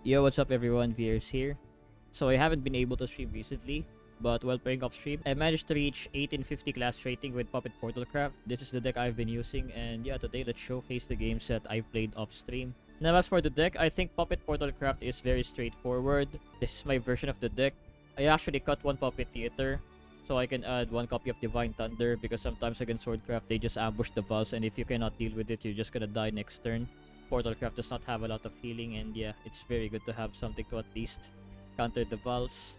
Yo, what's up everyone, Veers here. So I haven't been able to stream recently, but while playing off stream, I managed to reach 1850 class rating with Puppet Portal Craft. This is the deck I've been using, and yeah, today let's showcase the games that I've played off stream. Now as for the deck, I think Puppet Portal Craft is very straightforward. This is my version of the deck. I actually cut one Puppet Theater, so I can add one copy of Divine Thunder, because sometimes against Swordcraft they just ambush the Vals, and if you cannot deal with it, you're just gonna die next turn. Portalcraft does not have a lot of healing, and yeah, it's very good to have something to at least counter the Vals.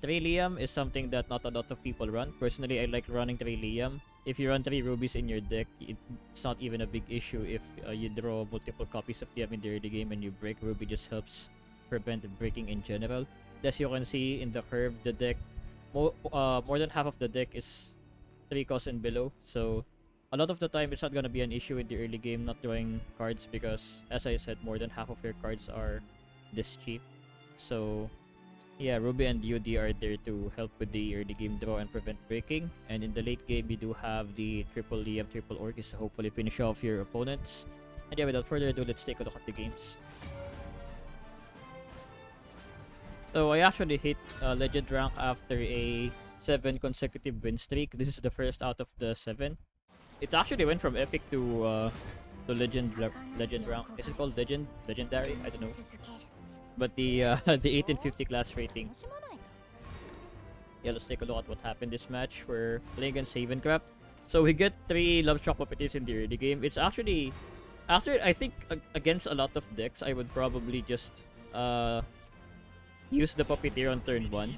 Trillium is something that not a lot of people run. Personally, I like running Trillium. If you run 3 rubies in your deck, it's not even a big issue if you draw multiple copies of Liam in the early game and you break. Ruby just helps prevent breaking in general. As you can see in the curve, the deck, more than half of the deck is 3 cost and below, so a lot of the time it's not gonna be an issue in the early game not drawing cards, because as I said, more than half of your cards are this cheap. So yeah, Ruby and UD are there to help with the early game draw and prevent breaking, and in the late game you do have the triple Liam, triple Orcus to hopefully finish off your opponents. And yeah, without further ado, let's take a look at the games. So I actually hit legend rank after a 7 consecutive win streak. This is the first out of the 7. It actually went from epic to legend rank. Is it called legendary? I don't know. But the the 1850 class rating. Yeah, let's take a look at what happened this match. We're playing against Havencraft. So we get 3 Love Shock Puppeteers in the early game. It's actually, after I think against a lot of decks, I would probably just use the Puppeteer on turn 1.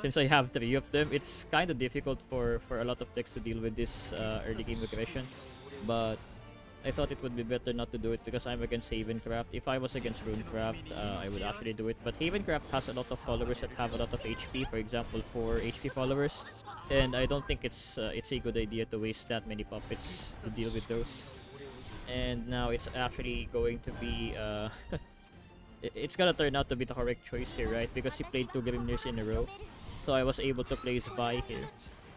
Since I have 3 of them, it's kind of difficult for a lot of decks to deal with this early game aggression. But I thought it would be better not to do it because I'm against Havencraft. If I was against Runecraft, I would actually do it. But Havencraft has a lot of followers that have a lot of HP. For example, 4 HP followers. And I don't think it's a good idea to waste that many puppets to deal with those. And now it's actually going to be it's gonna turn out to be the correct choice here, right? Because he played 2 Grimnirs in a row. So I was able to place Vi here.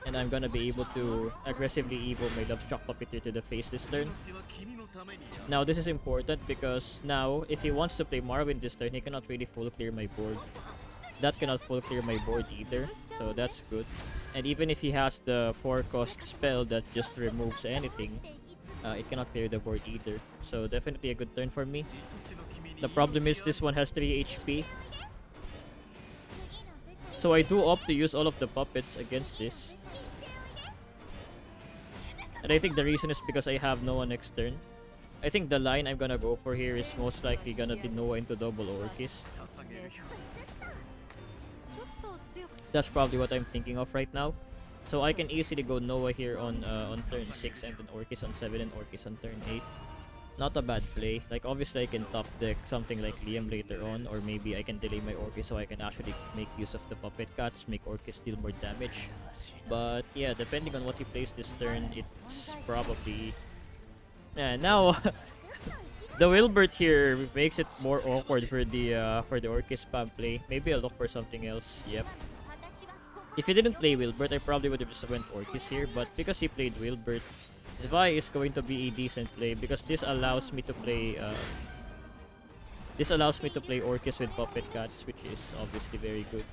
And I'm gonna be able to aggressively evo my Love Shock Puppeteer to the face this turn. Now this is important because now if he wants to play Marwyn this turn, he cannot really full clear my board. That cannot full clear my board either, so that's good. And even if he has the 4 cost spell that just removes anything, it cannot clear the board either. So definitely a good turn for me. The problem is this one has 3 HP. So I do opt to use all of the puppets against this. And I think the reason is because I have Noah next turn. I think the line I'm gonna go for here is most likely gonna be Noah into double Orcus. That's probably what I'm thinking of right now. So I can easily go Noah here on turn 6 and then Orcus on 7 and Orcus on turn 8. Not a bad play. Like obviously I can top deck something like Liam later on, or maybe I can delay my Orcus so I can actually make use of the puppet cats, make Orcus deal more damage. But yeah, depending on what he plays this turn, it's probably... Yeah, now the Wilbert here makes it more awkward for the Orcus spam play. Maybe I'll look for something else. Yep. If he didn't play Wilbert, I probably would have just went Orcus here, but because he played Wilbert, Vi is going to be a decent play because this allows me to play Orcus with puppet cats, which is obviously very good.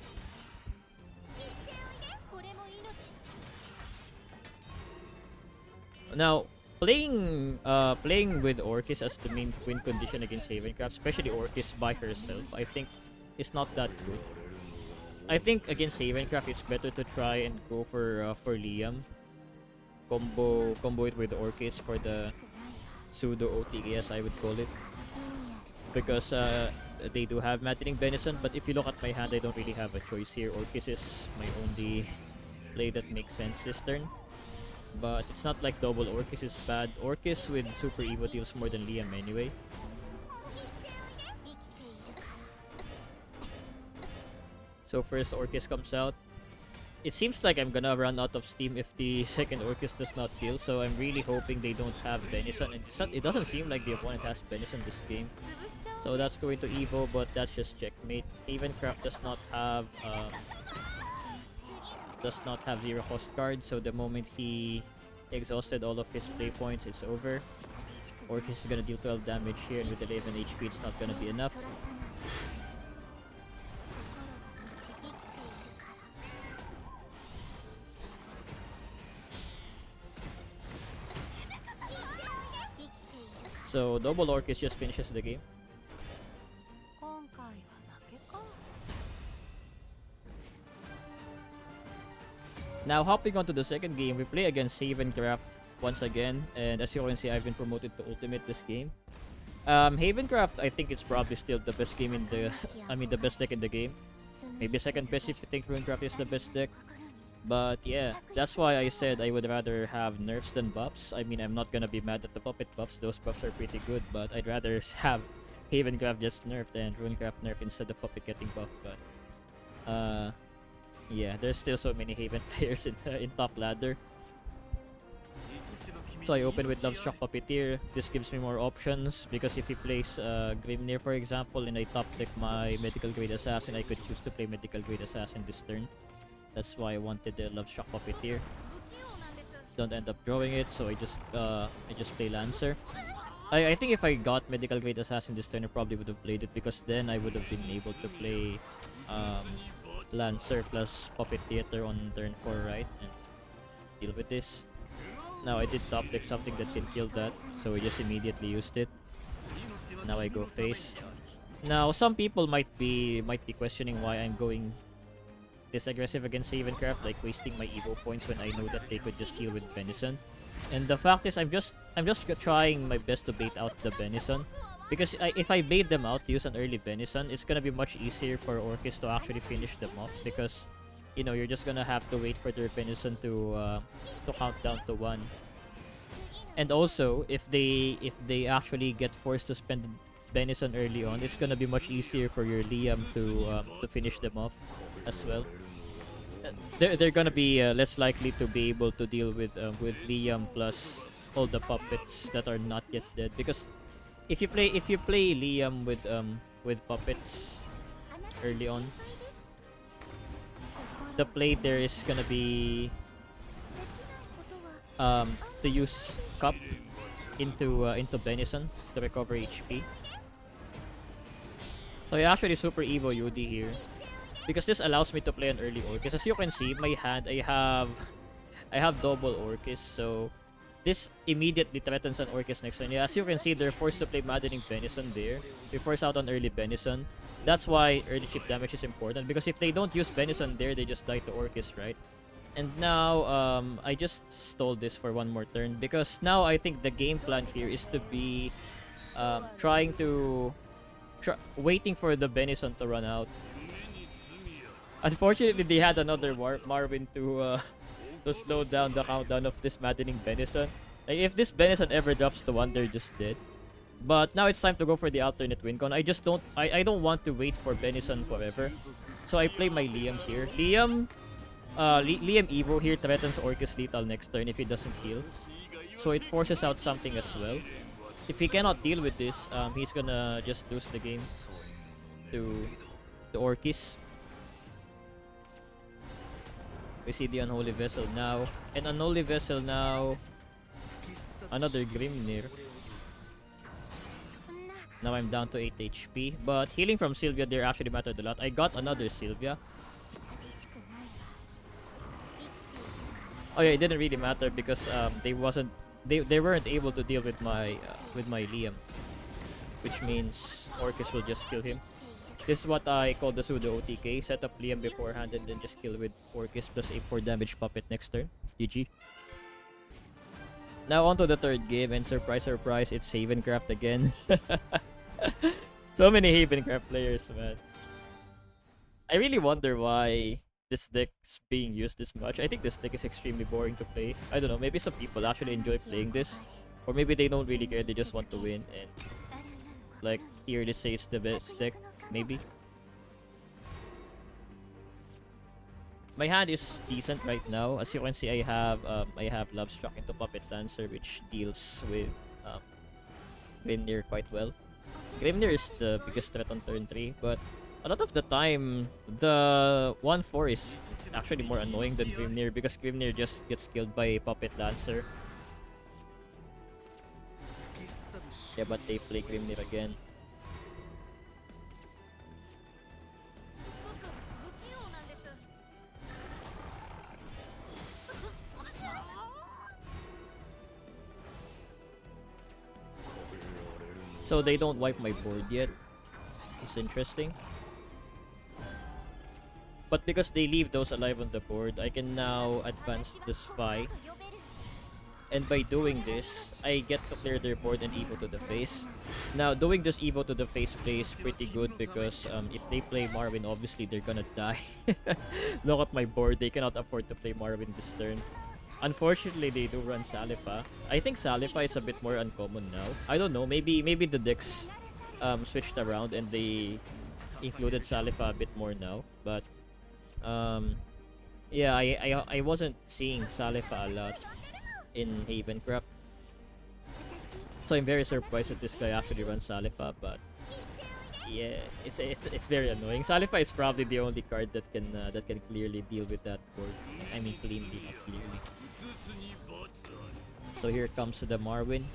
Now playing with Orcus as the main win condition against Havencraft, especially Orcus by herself, I think is not that good. I think against Havencraft it's better to try and go for Liam. Combo it with Orcus for the pseudo OTK, I would call it, because they do have Maddening Benison. But if you look at my hand, I don't really have a choice here. Orcus is my only play that makes sense this turn, but it's not like double Orcus is bad. Orcus with Super Evo deals more than Liam anyway. So first Orcus comes out. It seems like I'm gonna run out of steam if the second Orcus does not kill, so I'm really hoping they don't have Benison. It doesn't seem like the opponent has Benison this game, so that's going to Evo, but that's just checkmate. Havencraft does not have 0 cost card, so the moment he exhausted all of his play points, it's over. Orcus is gonna deal 12 damage here, and with 11 HP, it's not gonna be enough. So double Orcus just finishes the game. Now hopping on to the second game, we play against Havencraft once again, and as you can see, I've been promoted to Ultimate this game. Havencraft, I think it's probably still the best game in the, the best deck in the game. Maybe second best if you think Runecraft is the best deck. But yeah, that's why I said I would rather have nerfs than buffs. I mean, I'm not gonna be mad at the puppet buffs. Those buffs are pretty good, but I'd rather have Havencraft just nerfed and Runecraft nerfed instead of puppet getting buffed. But yeah, there's still so many Haven players in top ladder. So I open with Lovestruck Puppeteer. This gives me more options because if he plays Grimnir, for example, and I top deck my Medical Grade Assassin, I could choose to play Medical Grade Assassin this turn. That's why I wanted the Lovestruck Puppeteer. Don't end up drawing it, so I just play Lancer. I think if I got Medical Grade Assassin this turn, I probably would have played it because then I would have been able to play Lancer plus Puppet Theater on turn 4, right? And deal with this. Now I did top deck something that can kill that, so I just immediately used it. Now I go face. Now some people might be questioning why I'm going this aggressive against Havencraft, like wasting my Evo points when I know that they could just heal with Venison. And the fact is, I'm just trying my best to bait out the Venison. Because if I bait them out, use an early Venison, it's gonna be much easier for Orcus to actually finish them off. Because, you know, you're just gonna have to wait for their Venison to count down to 1. And also, if they actually get forced to spend Venison early on, it's gonna be much easier for your Liam to finish them off as well. They're gonna be less likely to be able to deal with Liam plus all the puppets that are not yet dead. Because if you play Liam with puppets early on, the play there is gonna be to use Cup into Venison to recover HP. So I actually super Evo UD here because this allows me to play an early Orcus. As you can see, my hand I have double Orcus, so this immediately threatens an Orcus next turn. Yeah, as you can see, they're forced to play Maddening Venison there. They force out on early Venison. That's why early chip damage is important, because if they don't use Venison there, they just die to Orcus, right? And now, I just stole this for one more turn, because now I think the game plan here is to be waiting for the Venison to run out. Unfortunately, they had another Marvin to slow down the countdown of this Maddening Venison. Like, if this Venison ever drops to 1, they're just dead. But now it's time to go for the alternate win con. I don't want to wait for Venison forever. So I play my Liam here. Liam Evo here threatens Orcus lethal next turn if he doesn't heal. So it forces out something as well. If he cannot deal with this, he's gonna just lose the game to Orcus. We see the Unholy Vessel now. And Unholy Vessel now, another Grimnir. Now I'm down to 8 HP. But healing from Sylvia there actually mattered a lot. I got another Sylvia. Oh yeah, it didn't really matter because they weren't able to deal with my Liam, which means Orcus will just kill him. This is what I call the pseudo OTK. Set up Liam beforehand and then just kill with Orcus plus a 4 damage puppet next turn. GG. Now on to the third game, and surprise surprise, it's Havencraft again. So many Havencraft players, man. I really wonder why this deck's being used this much. I think this deck is extremely boring to play. I don't know, maybe some people actually enjoy playing this. Or maybe they don't really care, they just want to win. And like, here they say it's the best deck. Maybe. My hand is decent right now. As you can see, I have Lovestruck into Puppet Lancer, which deals with Grimnir quite well. Grimnir is the biggest threat on turn 3, but a lot of the time, the 1-4 is actually more annoying than Grimnir because Grimnir just gets killed by Puppet Lancer. Yeah, but they play Grimnir again. So they don't wipe my board yet. It's interesting. But because they leave those alive on the board, I can now advance the spy. And by doing this, I get to clear their board and evo to the face. Now, doing this evo to the face plays pretty good because if they play Marvin, obviously they're gonna die. Look at my board, they cannot afford to play Marvin this turn. Unfortunately, they do run Salifa. I think Salifa is a bit more uncommon now. I don't know, maybe the decks switched around and they included Salifa a bit more now. But yeah, I wasn't seeing Salifa a lot in Havencraft. So I'm very surprised that this guy actually runs Salifa, but yeah, it's very annoying. Salifa is probably the only card that can clearly deal with that board. I mean cleanly, not clearly. So here comes the Marvin.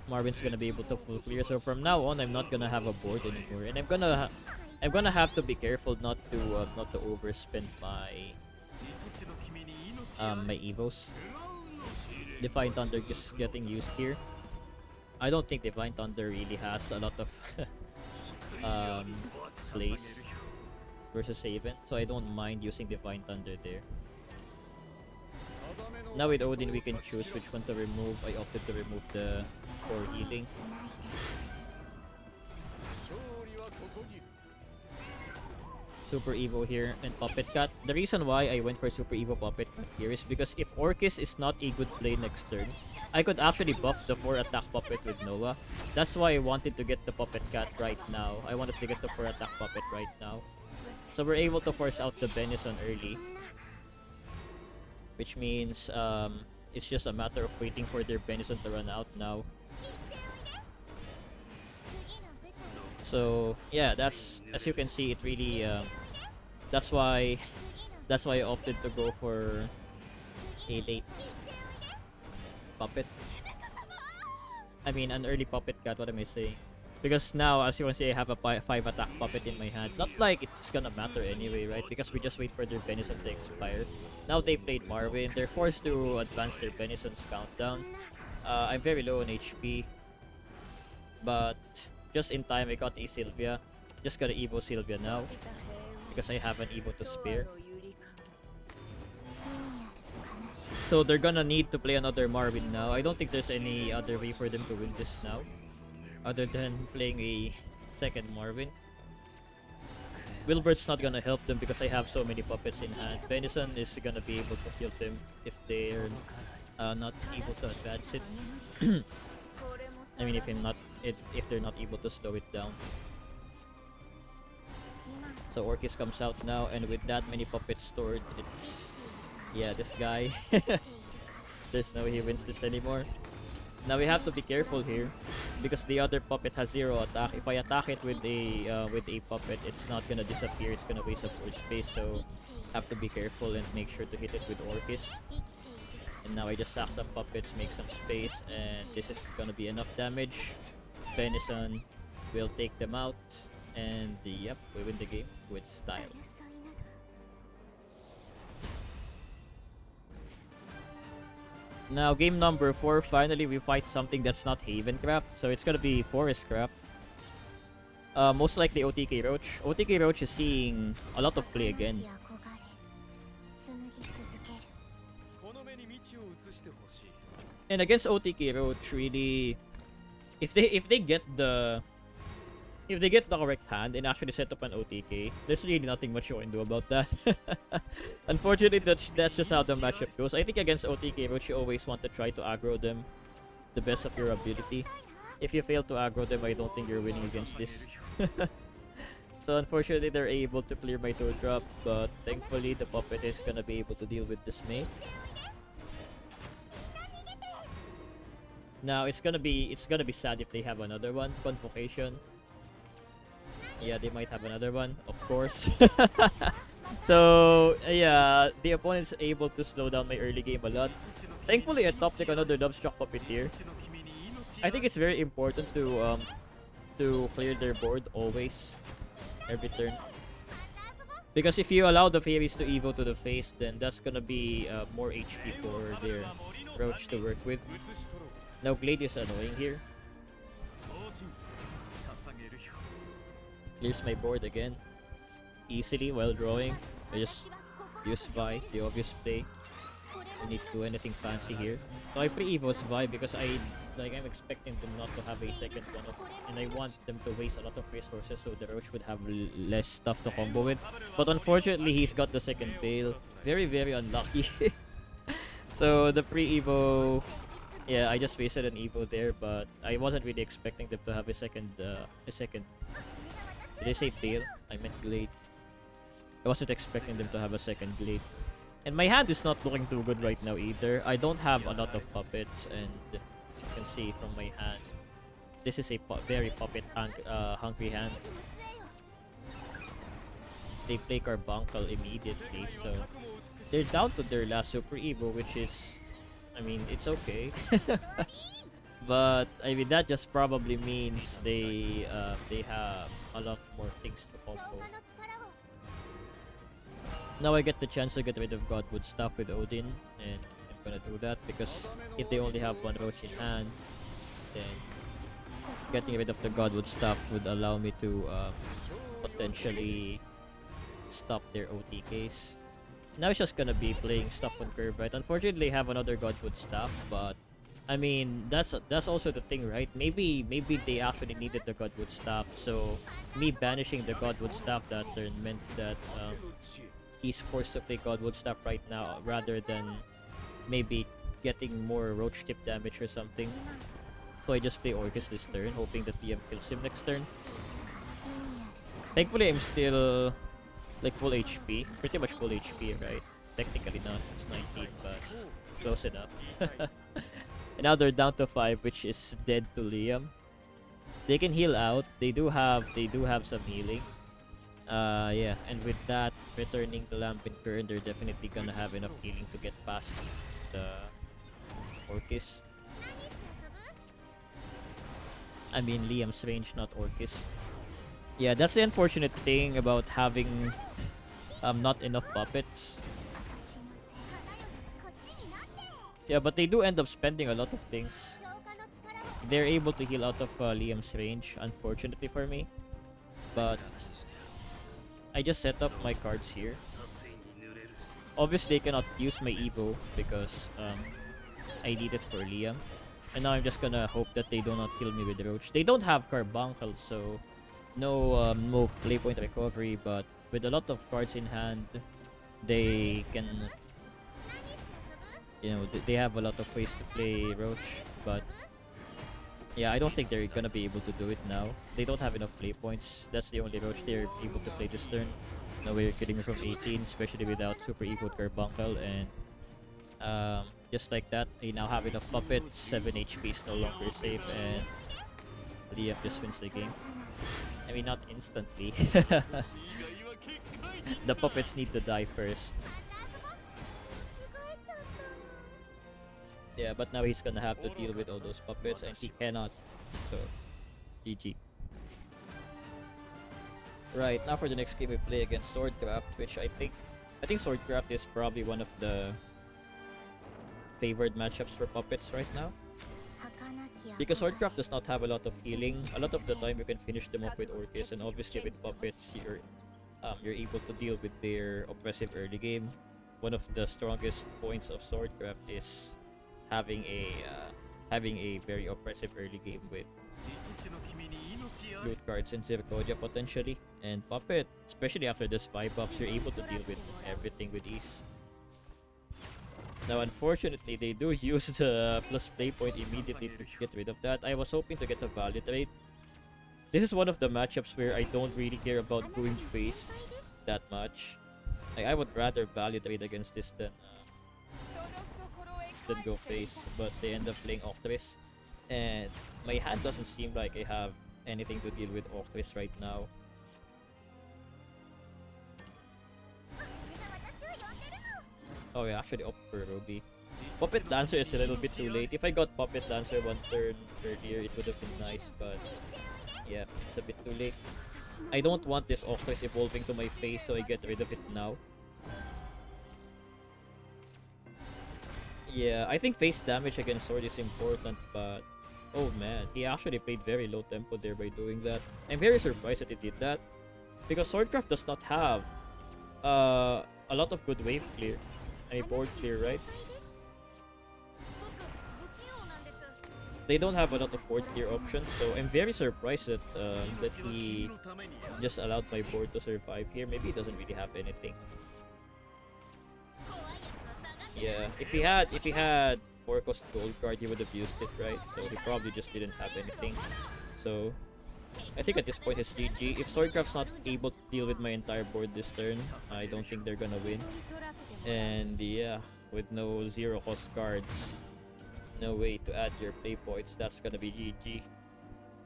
Marvin's gonna be able to full clear. So from now on, I'm not gonna have a board anymore, and I'm gonna have to be careful not to overspend my my evos. Divine Thunder just getting used here. I don't think Divine Thunder really has a lot of plays versus Haven, so I don't mind using Divine Thunder there. Now with Odin, we can choose which one to remove. I opted to remove the core healing. Super Evo here and Puppet Cat. The reason why I went for Super Evo Puppet Cat here is because if Orcus is not a good play next turn, I could actually buff the 4 attack Puppet with Noah. That's why I wanted to get the Puppet Cat right now. I wanted to get the 4 attack Puppet right now. So we're able to force out the Benison early. Which means it's just a matter of waiting for their Benison to run out now. So yeah, that's, as you can see, it really that's why I opted to go for a late puppet. I mean an early Puppet Cat, what am I saying? Because now, as you can see, I have a 5 attack puppet in my hand. Not like it's gonna matter anyway, right? Because we just wait for their Benison to expire. Now they played Marvin. They're forced to advance their Benison's countdown. I'm very low on HP. But just in time, I got a Sylvia. Just gotta Evo Sylvia now. Because I have an Evo to spare. So they're gonna need to play another Marvin now. I don't think there's any other way for them to win this now, other than playing a second Marvin. Wilbert's not gonna help them because I have so many puppets in hand. Benison is gonna be able to kill them if they're not able to advance it. I mean, if they're not able to slow it down. So Orcus comes out now, and with that many puppets stored, it's, yeah, this guy. There's no way he wins this anymore. Now we have to be careful here because the other puppet has 0 attack. If I attack it with a puppet, it's not gonna disappear. It's gonna waste up board space. So have to be careful and make sure to hit it with Orcus. And now I just sack some puppets, make some space, and this is gonna be enough damage. Benison will take them out, and yep, we win the game with style. Now game number 4, finally we fight something that's not Havencraft, so it's gonna be Forestcraft. Most likely OTK Roach. OTK Roach is seeing a lot of play again. And against OTK Roach, really, if they get the correct hand and actually set up an OTK, there's really nothing much you can do about that. Unfortunately, that's just how the matchup goes. I think against OTK Roach, you always want to try to aggro them the best of your ability. If you fail to aggro them, I don't think you're winning against this. So unfortunately, they're able to clear my toe drop, but thankfully the puppet is gonna be able to deal with Dismay. Now it's gonna be sad if they have another one. Convocation. Yeah, they might have another one, of course. So yeah, the opponent's able to slow down my early game a lot. Thankfully, I top deck another Dubstruck Puppeteer. I think it's very important to clear their board always, every turn. Because if you allow the fairies to evo to the face, then that's gonna be more HP for their Roach to work with. Now Glade is annoying here. Clears my board again. Easily while drawing. I just use Vi, the obvious play. I need to do anything fancy here. So I pre-evo's Vi because I'm expecting them not to have a second one of, and I want them to waste a lot of resources so the Roach would have less stuff to combo with. But unfortunately, he's got the second fail. Very, very unlucky. So the pre-evo, yeah, I just wasted an evo there, but I wasn't really expecting them to have a second. Did I say fail? I meant glade. I wasn't expecting them to have a second glade. And my hand is not looking too good right now either. I don't have a lot of puppets, and as you can see from my hand, this is a very hungry hand. They play Carbuncle immediately, so they're down to their last Super Evo, which is, I mean, it's okay. But I mean, that just probably means they have a lot more things to combo. Now I get the chance to get rid of Godwood stuff with Odin, and I'm gonna do that because if they only have one Roach in hand, then getting rid of the Godwood stuff would allow me to potentially stop their OTKs. Now it's just gonna be playing stuff on curve, right? Unfortunately, I have another Godwood stuff, but I mean, that's also the thing, right? Maybe they actually needed the Godwood stuff, so me banishing the Godwood stuff that turn meant that he's forced to play Godwood stuff right now rather than maybe getting more Roach tip damage or something. So I just play Orcus this turn, hoping that DM kills him next turn. Thankfully, I'm still like full HP, pretty much full HP, right? Technically not, it's 19, but close enough. And now they're down to 5, which is dead to Liam. They can heal out. They do have some healing. Yeah, and with that, returning the Lamp and Kern, they're definitely gonna have enough healing to get past the Orcus. I mean, Liam's range, not Orcus. Yeah, that's the unfortunate thing about having not enough puppets. Yeah, but they do end up spending a lot of things. They're able to heal out of Liam's range, unfortunately for me. But I just set up my cards here. Obviously, I cannot use my Evo because I need it for Liam. And now I'm just gonna hope that they do not kill me with Roach. They don't have Carbuncle, so no play point recovery. But with a lot of cards in hand, they can, you know, they have a lot of ways to play Roach. But yeah, I don't think they're gonna be able to do it now. They don't have enough play points. That's the only Roach they're able to play this turn. No way you're getting me from 18, especially without Super Evo Carbuncle. And just like that, I now have enough puppets. 7 HP is no longer safe, and Liam just wins the game. I mean, not instantly. The puppets need to die first. Yeah, but now he's gonna have to deal with all those puppets, and he cannot. So, GG. Right, now for the next game we play against Swordcraft, which I think Swordcraft is probably one of the favored matchups for puppets right now. Because Swordcraft does not have a lot of healing. A lot of the time you can finish them off with Orcus, and obviously with puppets you're able to deal with their oppressive early game. One of the strongest points of Swordcraft is having a very oppressive early game with loot cards and Zirconia potentially. And Puppet, especially after this 5 buffs, you're able to deal with everything with ease. Now unfortunately, they do use the plus play point immediately to get rid of that. I was hoping to get a value trade. This is one of the matchups where I don't really care about doing face that much. Like, I would rather value trade against this than go face, but they end up playing Octris. And my hand doesn't seem like I have anything to deal with Octris right now. Oh, I actually opt for Ruby. Puppet Dancer is a little bit too late. If I got Puppet Dancer one turn earlier, it would have been nice, but yeah, it's a bit too late. I don't want this Octris evolving to my face, so I get rid of it now. Yeah, I think face damage against Sword is important, but Oh man, he actually played very low tempo there by doing that. I'm very surprised that he did that. Because Swordcraft does not have a lot of good wave clear. I mean board clear, right? They don't have a lot of board clear options, so I'm very surprised that he just allowed my board to survive here. Maybe he doesn't really have anything. Yeah, if he had 4 cost gold card, he would have used it, right? So he probably just didn't have anything. So I think at this point it's GG. If Swordcraft's not able to deal with my entire board this turn, I don't think they're gonna win. And yeah, with no 0 cost cards, no way to add your play points, that's gonna be GG.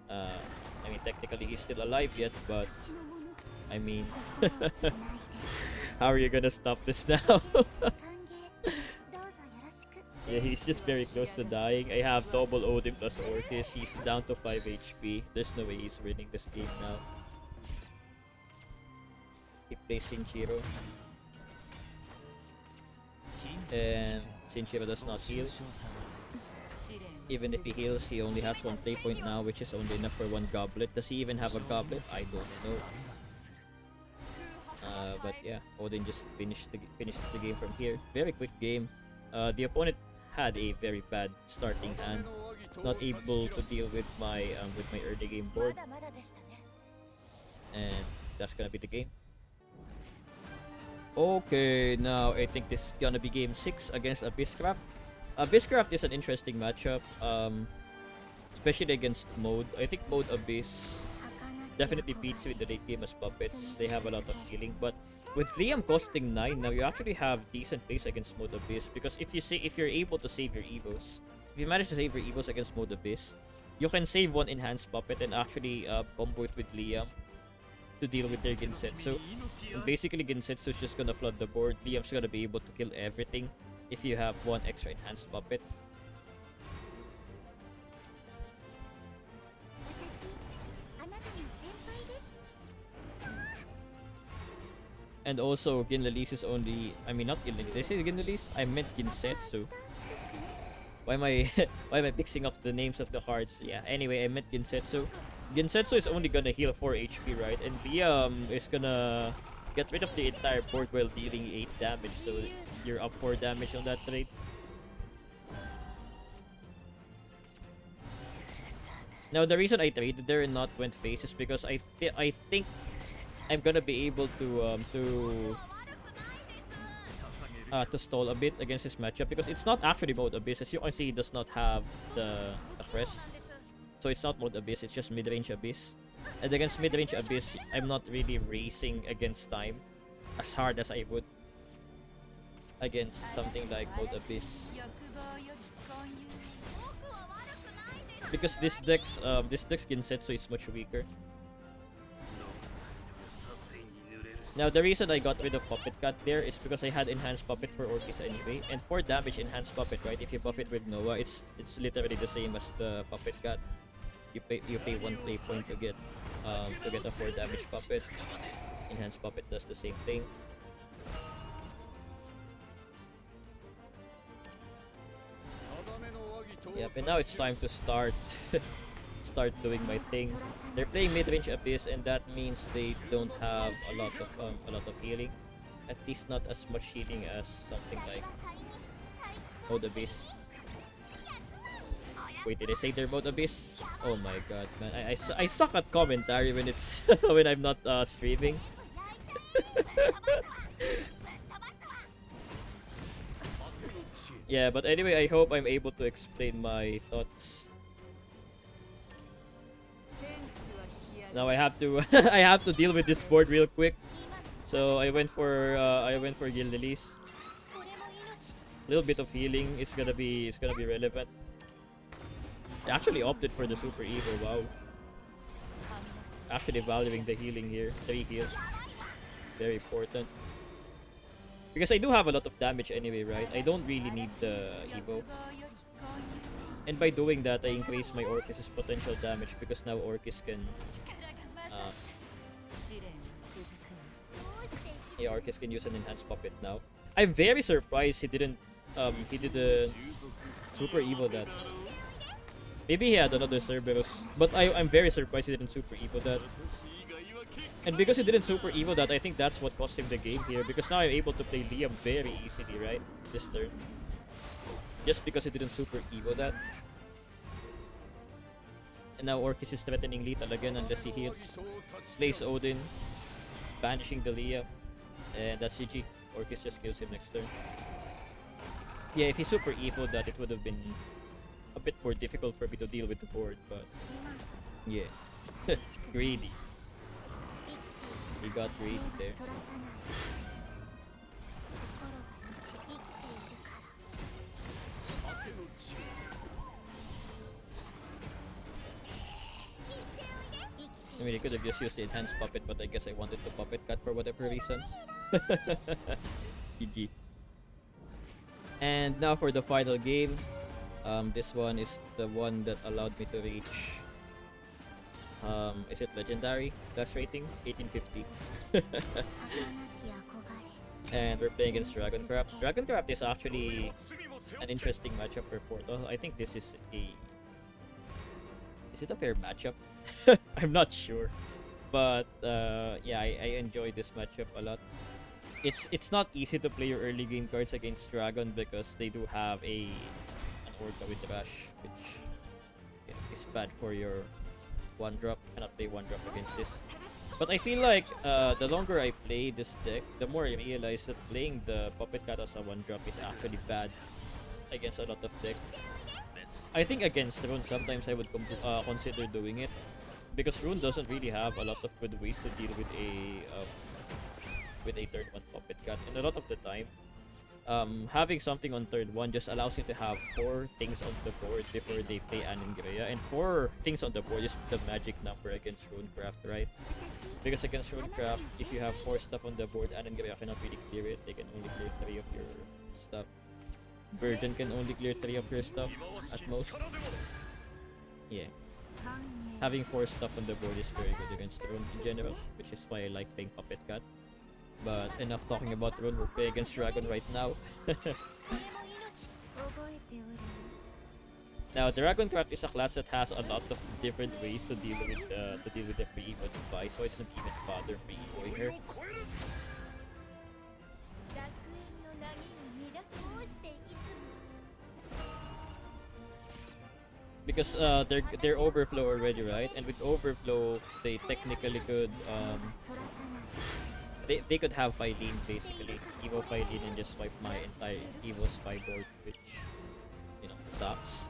I mean, technically he's still alive yet, but I mean, how are you gonna stop this now? Yeah, he's just very close to dying. I have double Odin plus Orcus. He's down to 5 HP. There's no way he's winning this game now. He plays Sinchiro. And Sinchiro does not heal. Even if he heals, he only has 1 play point now, which is only enough for 1 goblet. Does he even have a goblet? I don't know. But yeah, Odin just finishes the game from here. Very quick game. The opponent had a very bad starting hand, not able to deal with my early game board, and that's gonna be the game. Okay, now I think this is gonna be game 6 against Abysscraft. Abysscraft is an interesting matchup, especially against Mode. I think Mode Abyss definitely beats you in the late game as puppets. They have a lot of healing, but with Liam costing 9, now you actually have decent plays against Mode Abyss, because if you're able to save your evos, if you manage to save your evos against Mode Abyss, you can save 1 enhanced puppet and actually combo it with Liam to deal with their Gensetsu. And basically Gensetsu is just gonna flood the board. Liam's gonna be able to kill everything if you have 1 extra enhanced puppet. And also, Ginlalis is only... I mean, not Ginlalis. Did I say Ginlalis? I meant Ginsetsu. Why am I why am I mixing up the names of the cards? Yeah, anyway, I meant Ginsetsu. Ginsetsu is only gonna heal 4 HP, right? And Liam is gonna get rid of the entire board while dealing 8 damage. So you're up 4 damage on that trade. Now, the reason I traded there and not went face is because I think I'm gonna be able to stall a bit against this matchup, because it's not actually Mode Abyss. As you can see, he does not have the crest, so it's not Mode Abyss, it's just Midrange Abyss. And against Midrange Abyss, I'm not really racing against time as hard as I would against something like Mode Abyss, because this deck's Gensetsu is much weaker. Now, the reason I got rid of Puppet Cat there is because I had Enhanced Puppet for Orcus anyway. And 4 damage Enhanced Puppet, right? If you buff it with Noah, it's literally the same as the Puppet Cat. You pay 1 play point to get a 4 damage Puppet. Enhanced Puppet does the same thing. Yep, and now it's time to start doing my thing. They're playing Midrange Abyss, and that means they don't have a lot of healing. At least not as much healing as something like Mode Abyss. Wait, did I say they're Mode Abyss? Oh my god, man. I suck at commentary when it's when I'm not streaming. Yeah, but anyway, I hope I'm able to explain my thoughts. Now I have to I have to deal with this board real quick. So I went for Gildelis. A little bit of healing is gonna be relevant. I actually opted for the Super Evo. Wow. Actually valuing the healing here. 3 heals. Very important. Because I do have a lot of damage anyway, right? I don't really need the Evo. And by doing that, I increase my Orcus' potential damage, because now Orcus can... Orcus can use an enhanced puppet now. I'm very surprised he did a Super Evo that. Maybe he had another Cerberus, but I'm very surprised he didn't Super Evo that. And because he didn't Super Evo that, I think that's what cost him the game here. Because now I'm able to play Liam very easily, right? This turn. Just because he didn't Super Evo that. And now Orcus is threatening lethal again unless he heals. Plays Odin, banishing the Liam. And that's GG. Orcus just kills him next turn. Yeah, if he Super Evo that, it would have been a bit more difficult for me to deal with the board, but yeah. Greedy. He got greedy there. I mean, he could have just used the enhanced puppet, but I guess I wanted the puppet cut for whatever reason. GG. And now for the final game. This one is the one that allowed me to reach is it legendary class rating 1850. And we're playing against Dragoncraft. Dragoncraft is actually an interesting matchup for Portal. I think this is it a fair matchup? I'm not sure, but yeah, I enjoy this matchup a lot. It's not easy to play your early game cards against Dragon because they do have an Orca with Rush, which is bad for your 1-drop. You cannot play 1-drop against this. But I feel like the longer I play this deck, the more I realize that playing the Puppet Cat as a 1-drop is actually bad against a lot of decks. I think against Rune, sometimes I would consider doing it because Rune doesn't really have a lot of good ways to deal with a third 1 Puppet Cat, and a lot of the time, having something on third 1 just allows you to have 4 things on the board before they play Anangrea, and 4 things on the board is the magic number against Runecraft, right? Because against Runecraft, if you have 4 stuff on the board, Anangrea cannot really clear it. They can only clear 3 of your stuff. Virgin can only clear 3 of your stuff at most. Yeah. Having 4 stuff on the board is very good against Rune in general, which is why I like playing Puppet Cat. But enough talking about Rune, we're playing against Dragon right now. Now, Dragoncraft is a class that has a lot of different ways to deal with the pre-evo spy, so I didn't even bother pre-evoing her. Because they're overflow already, right? And with overflow, they technically could they could have Phylene basically, Evo Phylene, and just wipe my entire Evo spy board, which sucks.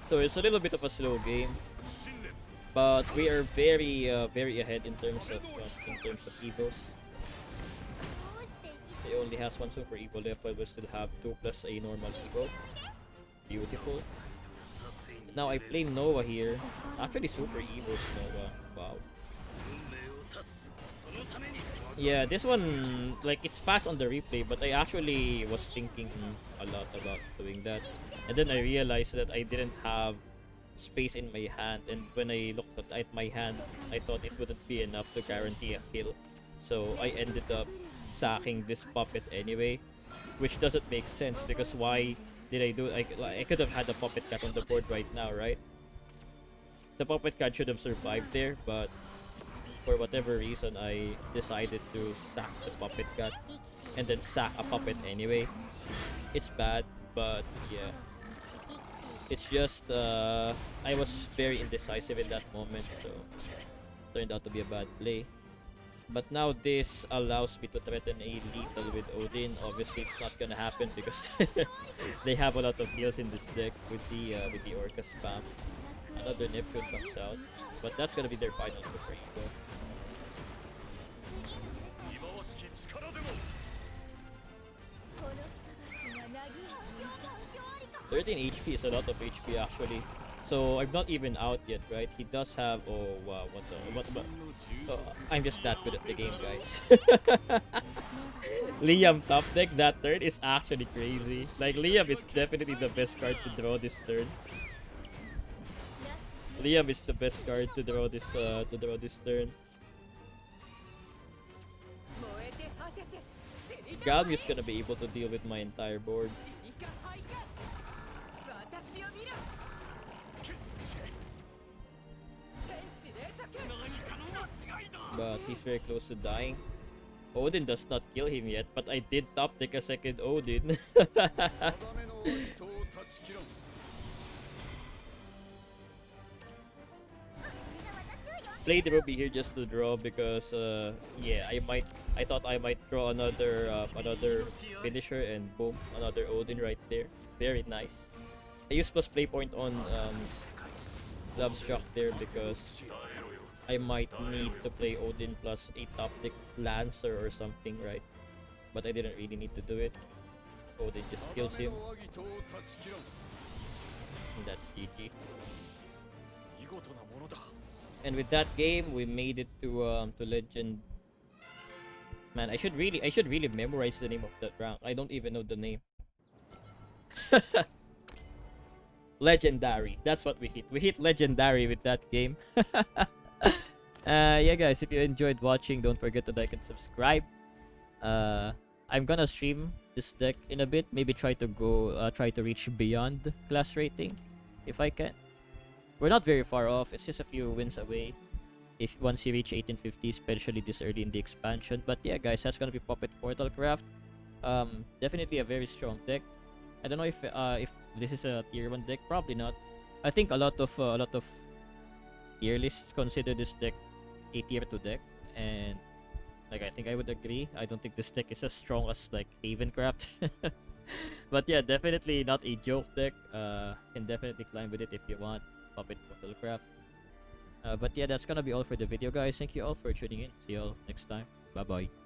So it's a little bit of a slow game, but we are very ahead in terms of Evos. He only has 1 Super Evo left, but we still have 2 plus a normal Evo. Beautiful. Now I play Nova here. Actually, Super Evo's Nova. Wow. Yeah, this one, like, it's fast on the replay, but I actually was thinking a lot about doing that. And then I realized that I didn't have space in my hand, and when I looked at my hand, I thought it wouldn't be enough to guarantee a kill. So I ended up sacking this puppet anyway, which doesn't make sense because why did I do it? I could have had the Puppet Cat on the board right now, right? The Puppet Cat should have survived there, but for whatever reason, I decided to sack the Puppet Cat and then sack a puppet anyway. It's bad, but yeah. It's just, I was very indecisive in that moment, so turned out to be a bad play. But now this allows me to threaten a lethal with Odin. Obviously, it's not gonna happen because they have a lot of heals in this deck with the Orca spam. Another Neptune comes out, but that's gonna be their final Super Evo. 13 HP is a lot of HP actually. So I'm not even out yet, right? He does have, oh wow, what I'm just that good at the game, guys. Liam top deck that turn is actually crazy. Like, Liam is definitely the best card to draw this turn. Liam is the best card to draw this turn. Galmius gonna be able to deal with my entire board. But he's very close to dying. Odin does not kill him yet, but I did top deck a second Odin. Played Ruby here just to draw because yeah, I thought I might draw another finisher, and boom, another Odin right there. Very nice. I used plus play point on Love Struck there because I might need to play Odin plus a top deck Lancer or something, right? But I didn't really need to do it. Odin just kills him. And that's GG. And with that game, we made it to Legend. Man, I should really memorize the name of that rank. I don't even know the name. Legendary. That's what we hit. We hit Legendary with that game. Yeah, guys, if you enjoyed watching, don't forget to like and subscribe. I'm gonna stream this deck in a bit. Maybe try to reach beyond class rating if I can. We're not very far off. It's just a few wins away. If once you reach 1850, especially this early in the expansion. But yeah, guys, that's gonna be Puppet Portal Craft. Definitely a very strong deck. I don't know if this is a tier 1 deck. Probably not. I think a lot of tier lists consider this deck a tier 2 deck, and like I think I would agree. I don't think this deck is as strong as like Havencraft. But yeah, definitely not a joke deck. Can definitely climb with it if you want. Puppet Portal Craft. But yeah, that's gonna be all for the video, guys. Thank you all for tuning in. See you all next time. Bye bye.